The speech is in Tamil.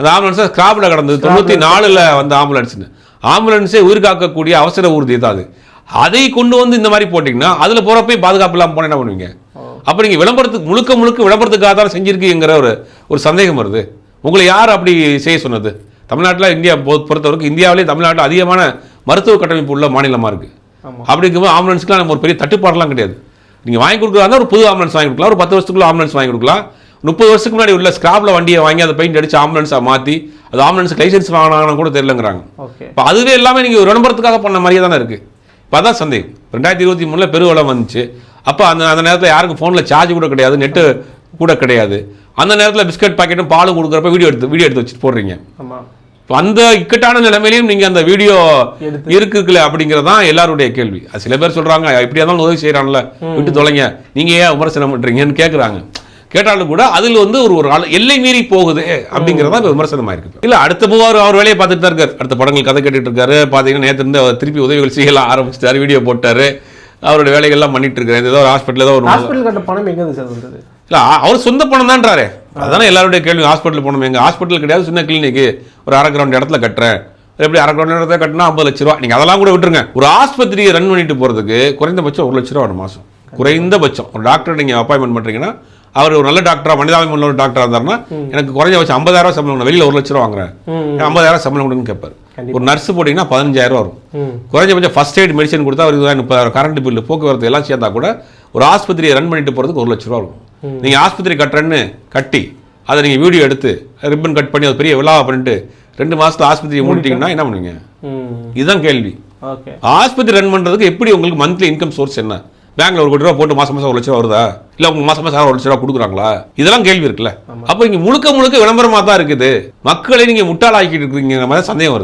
அந்த ஆம்புலன்ஸை ஸ்கிராப்பில் கடந்தது 94ல் வந்த ஆம்புலன்ஸ்னு. ஆம்புலன்ஸே உயிர் காக்கக்கூடிய அவசர ஊர்தி தான் அது. அதை கொண்டு வந்து இந்த மாதிரி போட்டிங்கன்னா அதில் போகிறப்ப பாதுகாப்பு இல்லாமல் போனால் என்ன பண்ணுவீங்க? அப்போ நீங்கள் விளம்பரத்துக்கு முழுக்க விளம்பரத்துக்காக தான் செஞ்சுருக்கீங்கிற ஒரு சந்தேகம் வருது. உங்களை யார் அப்படி செய்ய சொன்னது? தமிழ்நாட்டில் இந்தியா பொறுத்தவரைக்கும் இந்தியாவிலே தமிழ்நாட்டில் அதிகமான மருத்துவ கட்டமைப்பு உள்ள மாநிலமாக இருக்குது. அப்படி இருக்கும்போது ஆம்புலன்ஸ்க்குலாம் நம்ம ஒரு பெரிய தட்டுப்பாடெல்லாம் கிடையாது. நீங்கள் வாங்கி கொடுக்குறதா ஒரு புது ஆம்புலன்ஸ் வாங்கி கொடுக்கலாம், ஒரு 10 வருஷத்துக்குள்ள ஆம்புலன்ஸ் வாங்கி கொடுக்கலாம். 30 வருஷத்துக்கு முன்னாடி உள்ள ஸ்கிராப்பில் வண்டியை வாங்கி அதை பெயிண்ட் அடிச்சு ஆம்புலன்ஸாக மாற்றி அது ஆம்புலன்ஸுக்கு லைசன்ஸ் வாங்கினாங்கன்னு கூட தெரியலங்கிறாங்க. இப்போ அதுவே எல்லாமே நீங்கள் ஒரு விளம்பரத்துக்காக பண்ண மாதிரியே தானே இருக்குது. இப்போ அதான் சந்தேகம். 2023 பெருவளம் வந்துச்சு. அப்போ அந்த நேரத்தில் யாருக்கும் ஃபோனில் சார்ஜ் கூட கிடையாது, நெட்டு கூட கிடையாது. அந்த நேரத்தில் பிஸ்கட் பாக்கெட்டும் பாலும் கொடுக்குறப்ப வீடியோ எடுத்து வச்சுட்டு போடுறீங்க. அந்த இக்கட்டான நிலைமையிலையும் நீங்கள் அந்த வீடியோ இருக்குல்ல அப்படிங்கிறதான் எல்லாருடைய கேள்வி. அது சில பேர் சொல்கிறாங்க, இப்படியா இருந்தாலும் உதவி செய்கிறான்ல, விட்டு தொலைங்க, நீங்கள் ஏன் விமர்சனம் பண்ணுறீங்கன்னு கேட்குறாங்க. கேட்டாலும் கூட அதில் ஒரு எல்லை மீறி போகுது அப்படிங்கிறதா இப்போ விமர்சனமாக இருக்குது. இல்லை அடுத்த அவர் வேலையை பார்த்துட்டு தான் இருக்கார். அடுத்த படங்கள் கதை கேட்டுட்டு இருக்காரு. பார்த்தீங்கன்னா நேற்று இருந்து திருப்பி உதவிகள் செய்யலாம் ஆரம்பிச்சிட்டாரு, வீடியோ போட்டாரு, அவருடைய வேலைகள்லாம் பண்ணிட்டு இருக்காரு. ஏதோ ஒரு ஹாஸ்பிட்டல் கட்ட பணம் எங்கே வந்தது? இல்லை அவர் சொந்த பணம் தான்றாரு. அதானே எல்லாருடைய கேள்வி. ஹாஸ்பிட்டல் போனோம், எங்கள் ஹாஸ்பிட்டல் கிடையாது, சின்ன கிளினிக்கு ஒரு அரை கிரவுண்ட் இடத்துல கட்டுறேன். எப்படி அரை கிரவுண்ட் இடத்துல கட்டினா 50 லட்ச ரூபா. நீங்கள் அதெல்லாம் கூட விட்டுருங்க. ஒரு ஆஸ்பத்திரியை ரன் பண்ணிட்டு போகிறதுக்கு குறைந்தபட்சம் 1 லட்ச ரூபா ஒரு மாதம். குறைந்தபட்சம் ஒரு டாக்டர் நீங்கள் அப்பாயின்மெண்ட் பண்ணுறீங்கன்னா அவர் ஒரு நல்ல டாக்டராக மனிதாபிமானம் உள்ள ஒரு டாக்டராக இருந்தாருன்னா எனக்கு குறைஞ்சபட்சம் 50,000 சம்பளம், வெளியில் 1 லட்ச ரூபா வாங்குறேன், 50,000 சம்பளம் கொடுன்னு கேட்பார். ஒரு நர்ஸ் போட்டிங்கன்னா 15,000 வரும். குறைஞ்சபட்சம் ஃபர்ஸ்ட் எய்ட் மெடிசன் கொடுத்தா அவருக்கு 30,000 கரண்ட் பில்லு போக்குவரத்து எல்லாம் சேர்ந்தா கூட ஒரு ஆஸ்பத்திரியை ரன் பண்ணிட்டு போகிறதுக்கு 1 லட்ச ரூபா இருக்கும். நீங்கள் ஆஸ்பத்திரி கட்டுறேன்னு கட்டி அதை நீங்கள் வீடியோ எடுத்து ரிப்பன் கட் பண்ணி அது பெரிய விழாவை பண்ணிட்டு 2 மாதத்துல ஆஸ்பத்திரியை மூடிட்டீங்கன்னா என்ன பண்ணுவீங்க? இதுதான் கேள்வி. ஆஸ்பத்திரி ரன் பண்ணுறதுக்கு எப்படி உங்களுக்கு மந்த்லி இன்கம் சோர்ஸ் என்ன? பேங்க்ல 1 கோடி ரூபா போட்டு மாசம் 1 லட்ச ரூபா வருதா? இல்லை உங்களுக்கு மாசம் 1 லட்ச ரூபா கொடுக்குறாங்களா? இதெல்லாம் கேள்வி இருக்குல்ல. அப்போ இங்கே முழுக்க விளம்பரமாக தான் இருக்குது. மக்களை நீங்கள் முட்டாளாக்கிட்டு இருக்கீங்க மாதிரி சந்தேகம் வருது.